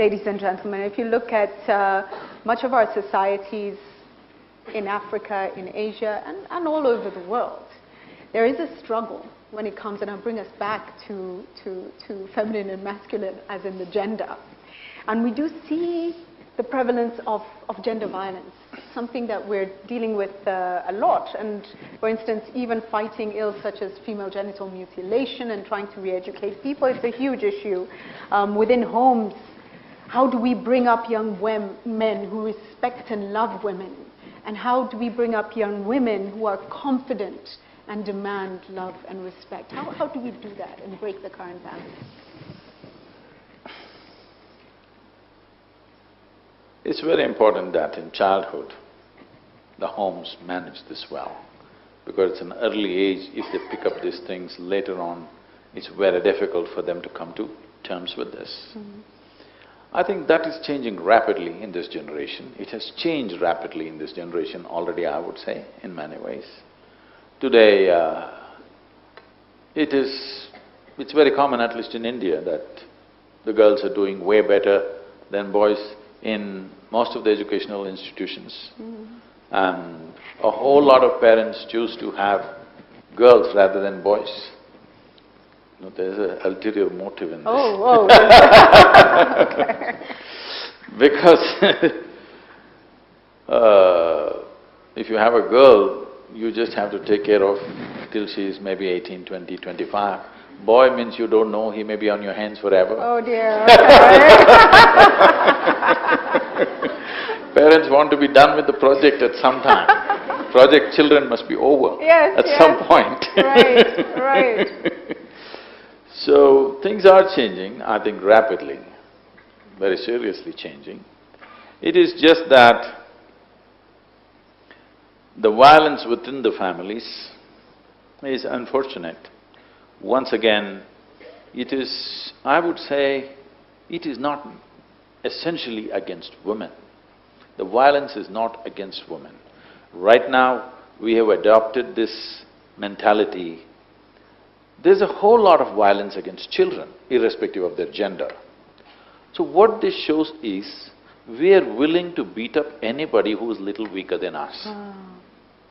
ladies and gentlemen. If you look at much of our societies in Africa, in Asia, and all over the world, there is a struggle when it comes, and I'll bring us back to feminine and masculine as in the gender. And we do see the prevalence of gender violence, something that we're dealing with a lot. And for instance, even fighting ills such as female genital mutilation and trying to re-educate people, it's a huge issue. Within homes, how do we bring up young men who respect and love women? And how do we bring up young women who are confident and demand love and respect? How do we do that and break the current balance? It's very important that in childhood, the homes manage this well. Because it's an early age, if they pick up these things later on, it's very difficult for them to come to terms with this. Mm-hmm. I think that is changing rapidly in this generation. It has changed rapidly in this generation already, I would say, in many ways. Today, it's very common, at least in India, that the girls are doing way better than boys in most of the educational institutions. Mm-hmm. And a whole lot of parents choose to have girls rather than boys. You know, there's an ulterior motive in this. Oh, okay. Because if you have a girl, you just have to take care of till she is maybe 18, 20, 25. Boy means you don't know, he may be on your hands forever. Oh dear, okay. Parents want to be done with the project at some time. Project children must be over at some point. Right. So, things are changing, I think rapidly, very seriously changing. It is just that the violence within the families is unfortunate. Once again, it is, I would say, it is not essentially against women. The violence is not against women. Right now, we have adopted this mentality. There's a whole lot of violence against children, irrespective of their gender. So what this shows is, we are willing to beat up anybody who is little weaker than us.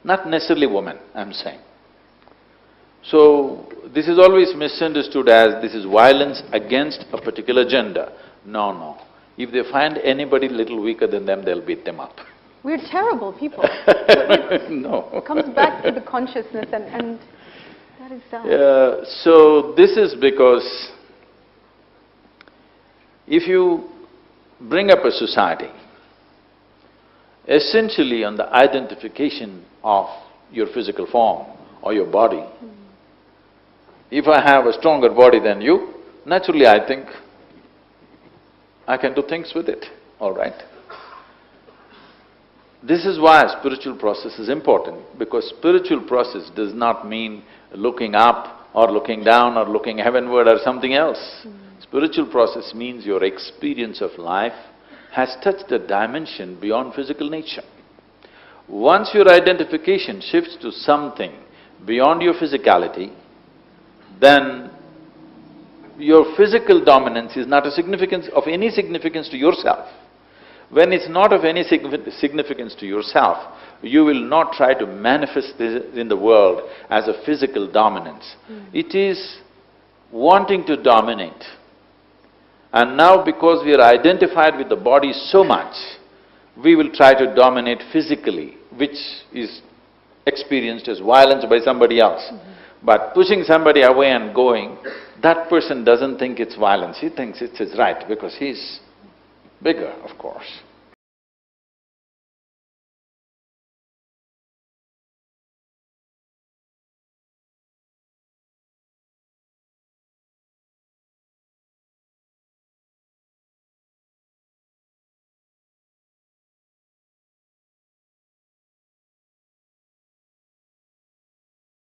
Not necessarily women, I'm saying. So, this is always misunderstood as this is violence against a particular gender. No. If they find anybody little weaker than them, they'll beat them up. We're terrible people. No. It comes back to the consciousness and that is that. So, this is because if you bring up a society essentially on the identification of your physical form or your body, if I have a stronger body than you, naturally I think I can do things with it, all right? This is why spiritual process is important, because spiritual process does not mean looking up or looking down or looking heavenward or something else. Spiritual process means your experience of life has touched a dimension beyond physical nature. Once your identification shifts to something beyond your physicality, then your physical dominance is not of any significance to yourself. When it's not of any significance to yourself, you will not try to manifest this in the world as a physical dominance. It is wanting to dominate. And now because we are identified with the body so much, we will try to dominate physically, which is experienced as violence by somebody else. But pushing somebody away and going, that person doesn't think it's violence, he thinks it's his right because he's bigger, of course.